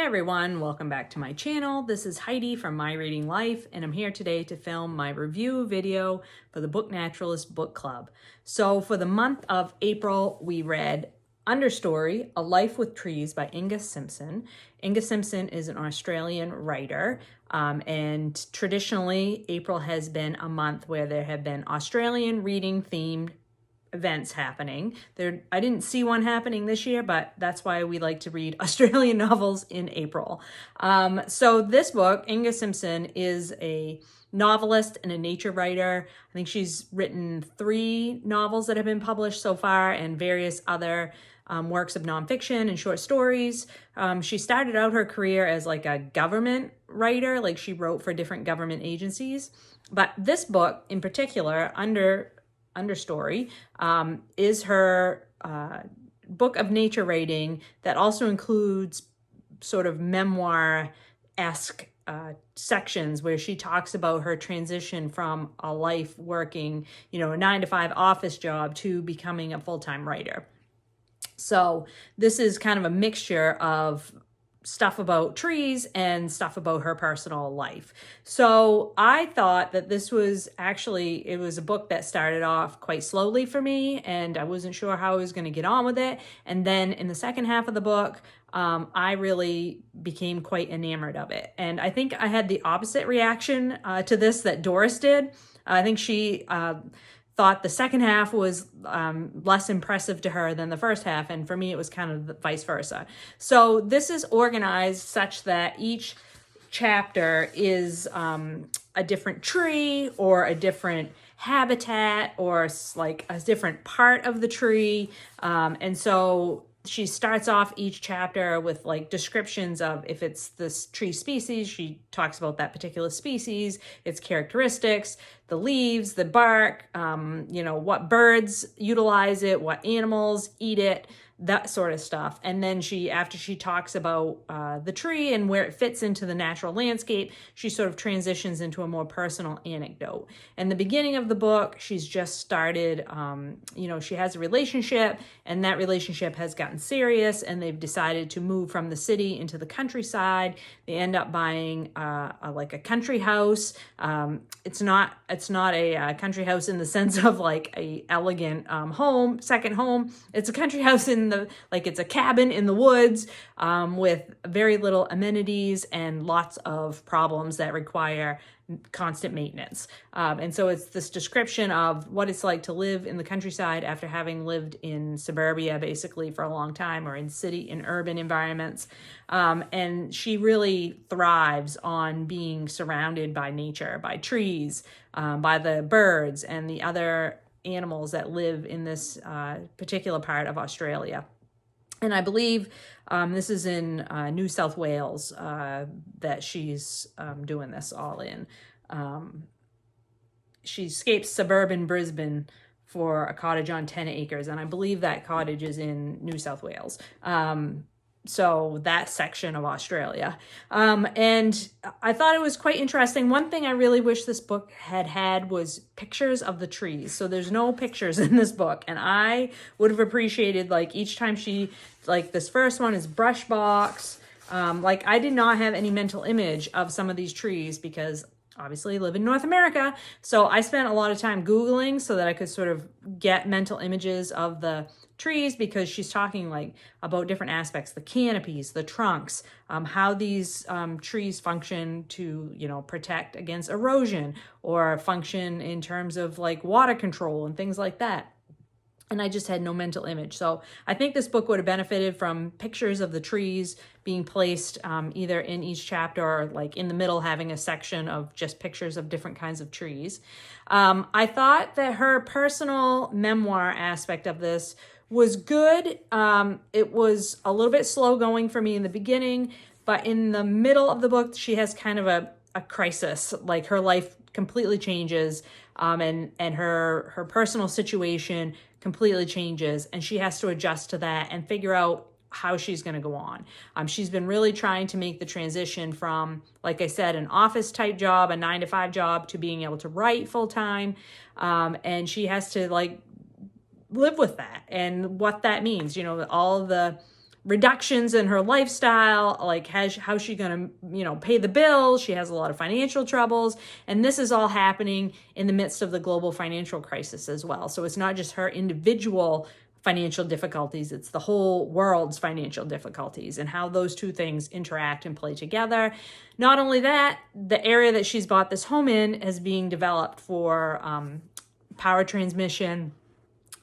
everyone, welcome back to my channel. This is Heidi from My Reading Life, and I'm here today to film my review video for the Book Naturalist Book Club. So for the month of April, we read Understory, A Life with Trees by Inga Simpson. Inga Simpson is an Australian writer, and traditionally April has been a month where there have been Australian reading themed events happening. I didn't see one happening this year, but that's why we like to read Australian novels in April. So this book, Inga Simpson, is a novelist and a nature writer. I think she's written 3 novels that have been published so far and various other works of nonfiction and short stories. She started out her career as like a government writer, like she wrote for different government agencies. But this book in particular, Understory, is her book of nature writing that also includes sort of memoir-esque sections where she talks about her transition from a life working, a 9-to-5 office job to becoming a full-time writer. So this is kind of a mixture of stuff about trees and stuff about her personal life. So I thought that this was it was a book that started off quite slowly for me, and I wasn't sure how I was going to get on with it. And then in the second half of the book, I really became quite enamored of it. And I think I had the opposite reaction to this that Doris did. I think she thought the second half was less impressive to her than the first half, and for me it was kind of vice versa. So this is organized such that each chapter is a different tree or a different habitat or like a different part of the tree, and so she starts off each chapter with like descriptions of if it's this tree species, she talks about that particular species, its characteristics, the leaves, the bark, what birds utilize it, what animals eat it, that sort of stuff. And then after she talks about the tree and where it fits into the natural landscape, she sort of transitions into a more personal anecdote. In the beginning of the book, she's just started, she has a relationship, and that relationship has gotten serious, and they've decided to move from the city into the countryside. They end up buying a country house. It's not a country house in the sense of like a elegant second home. It's a country house it's a cabin in the woods with very little amenities and lots of problems that require constant maintenance. And so it's this description of what it's like to live in the countryside after having lived in suburbia basically for a long time, or in urban environments. And she really thrives on being surrounded by nature, by trees, by the birds and the other animals that live in this particular part of Australia. And I believe this is in New South Wales that she's doing this all in. She escapes suburban Brisbane for a cottage on 10 acres, and I believe that cottage is in New South Wales. So that section of Australia. And I thought it was quite interesting. One thing I really wish this book had was pictures of the trees. So there's no pictures in this book. And I would have appreciated, each time this first one is brush box. I did not have any mental image of some of these trees because obviously I live in North America. So I spent a lot of time Googling so that I could sort of get mental images of the trees, because she's talking about different aspects, the canopies, the trunks, how these trees function to, protect against erosion, or function in terms of water control and things like that. And I just had no mental image. So I think this book would have benefited from pictures of the trees being placed either in each chapter or in the middle, having a section of just pictures of different kinds of trees. I thought that her personal memoir aspect of this was good. It was a little bit slow going for me in the beginning, but in the middle of the book, she has kind of a crisis. Her life completely changes, and her personal situation completely changes, and she has to adjust to that and figure out how she's going to go on. She's been really trying to make the transition from, like I said, an office type job, a 9-to-5 job, to being able to write full time. And she has to live with that and what that means, all the reductions in her lifestyle, like how's she gonna, pay the bills. She has a lot of financial troubles, and this is all happening in the midst of the global financial crisis as well. So it's not just her individual financial difficulties, it's the whole world's financial difficulties and how those two things interact and play together. Not only that, the area that she's bought this home in is being developed for power transmission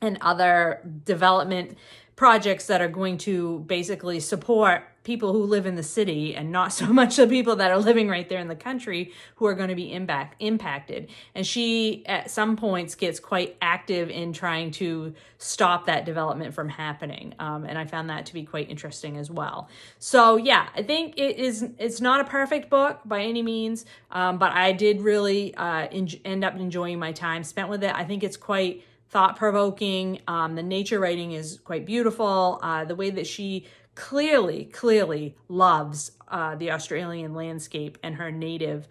and other development projects that are going to basically support people who live in the city and not so much the people that are living right there in the country who are going to be impacted. And she, at some points, gets quite active in trying to stop that development from happening. And I found that to be quite interesting as well. So yeah, I think it's not a perfect book by any means, but I did really end up enjoying my time spent with it. I think it's quite thought-provoking. The nature writing is quite beautiful. The way that she clearly loves the Australian landscape and her native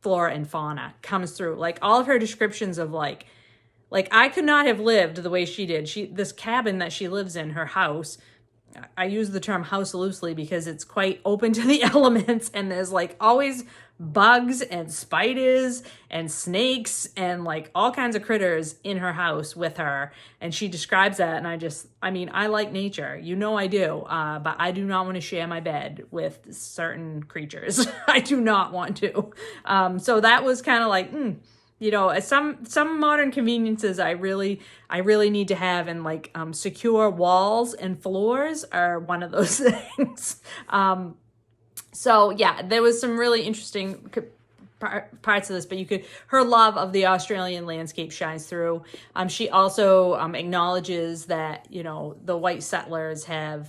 flora and fauna comes through. Like all of her descriptions of like I could not have lived the way she did. This cabin that she lives in, her house, I use the term house loosely because it's quite open to the elements, and there's like always bugs and spiders and snakes and like all kinds of critters in her house with her. And she describes that, and I like nature, I do, but I do not want to share my bed with certain creatures. I do not want to. So that was kind of like, some modern conveniences I really need to have, and like secure walls and floors are one of those things. So yeah, there was some really interesting parts of this, but her love of the Australian landscape shines through. She also acknowledges that, the white settlers have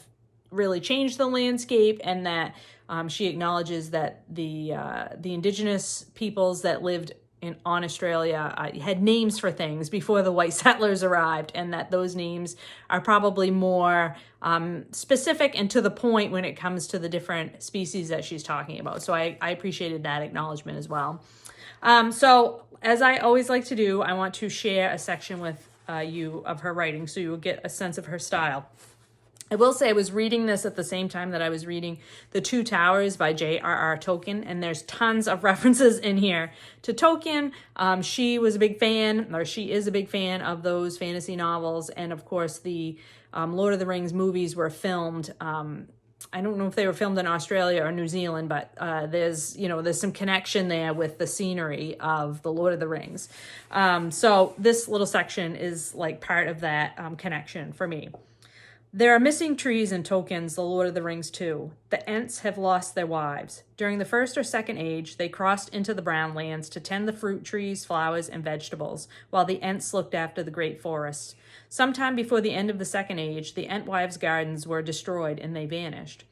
really changed the landscape, and that she acknowledges that the indigenous peoples that lived on Australia had names for things before the white settlers arrived, and that those names are probably more specific and to the point when it comes to the different species that she's talking about. So I appreciated that acknowledgement as well. So as I always like to do, I want to share a section with you of her writing so you will get a sense of her style. I will say I was reading this at the same time that I was reading The Two Towers by J.R.R. Tolkien, and there's tons of references in here to Tolkien. She is a big fan of those fantasy novels, and of course the Lord of the Rings movies were filmed. I don't know if they were filmed in Australia or New Zealand, but there's some connection there with the scenery of the Lord of the Rings. So this little section is like part of that connection for me. There are missing trees in Tolkien's The Lord of the Rings too. The Ents have lost their wives. During the First or Second Age, they crossed into the Brown Lands to tend the fruit trees, flowers, and vegetables, while the Ents looked after the great forests. Sometime before the end of the Second Age, the Entwives' gardens were destroyed and they vanished.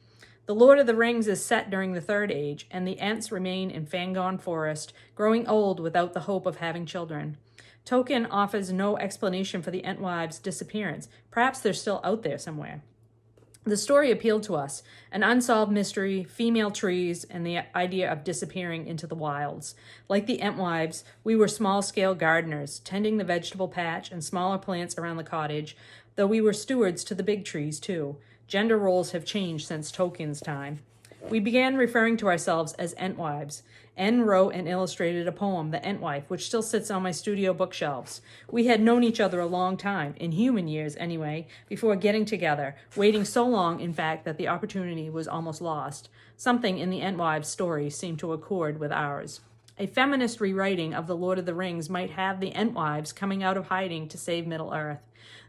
The Lord of the Rings is set during the Third Age, and the Ents remain in Fangorn Forest, growing old without the hope of having children. Tolkien offers no explanation for the Entwives' disappearance. Perhaps they're still out there somewhere. The story appealed to us, an unsolved mystery, female trees, and the idea of disappearing into the wilds. Like the Entwives, we were small-scale gardeners, tending the vegetable patch and smaller plants around the cottage, though we were stewards to the big trees, too. Gender roles have changed since Tolkien's time. We began referring to ourselves as Entwives. N wrote and illustrated a poem, The Entwife, which still sits on my studio bookshelves. We had known each other a long time, in human years anyway, before getting together, waiting so long, in fact, that the opportunity was almost lost. Something in the Entwives' story seemed to accord with ours. A feminist rewriting of The Lord of the Rings might have the Entwives coming out of hiding to save Middle-earth.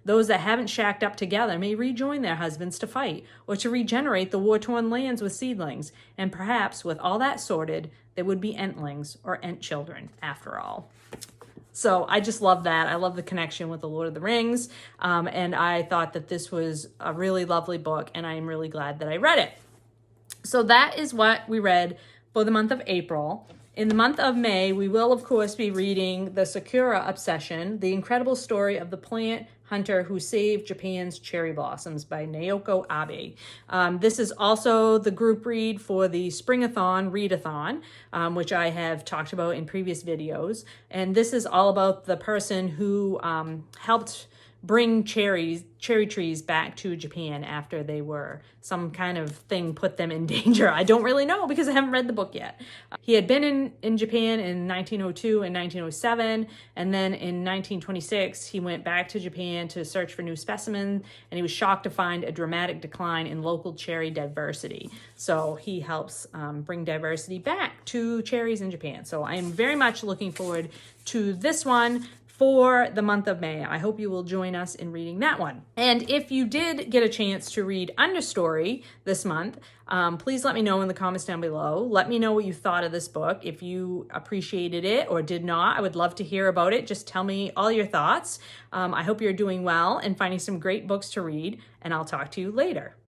Those that haven't shacked up together may rejoin their husbands to fight, or to regenerate the war-torn lands with seedlings, and perhaps, with all that sorted, there would be Entlings, or Ent children, after all. So I just love that. I love the connection with The Lord of the Rings, and I thought that this was a really lovely book, and I am really glad that I read it. So that is what we read for the month of April. In the month of May, we will, of course, be reading The Sakura Obsession, The Incredible Story of the Plant Hunter Who Saved Japan's Cherry Blossoms by Naoko Abe. This is also the group read for the Springathon Readathon, which I have talked about in previous videos. And this is all about the person who helped bring cherry trees back to Japan after they were, some kind of thing put them in danger. I don't really know because I haven't read the book yet. He had been in Japan in 1902 and 1907, and then in 1926 he went back to Japan to search for new specimens, and he was shocked to find a dramatic decline in local cherry diversity. So he helps bring diversity back to cherries in Japan. So I am very much looking forward to this one for the month of May. I hope you will join us in reading that one. And if you did get a chance to read Understory this month, please let me know in the comments down below. Let me know what you thought of this book. If you appreciated it or did not, I would love to hear about it. Just tell me all your thoughts. I hope you're doing well and finding some great books to read, and I'll talk to you later.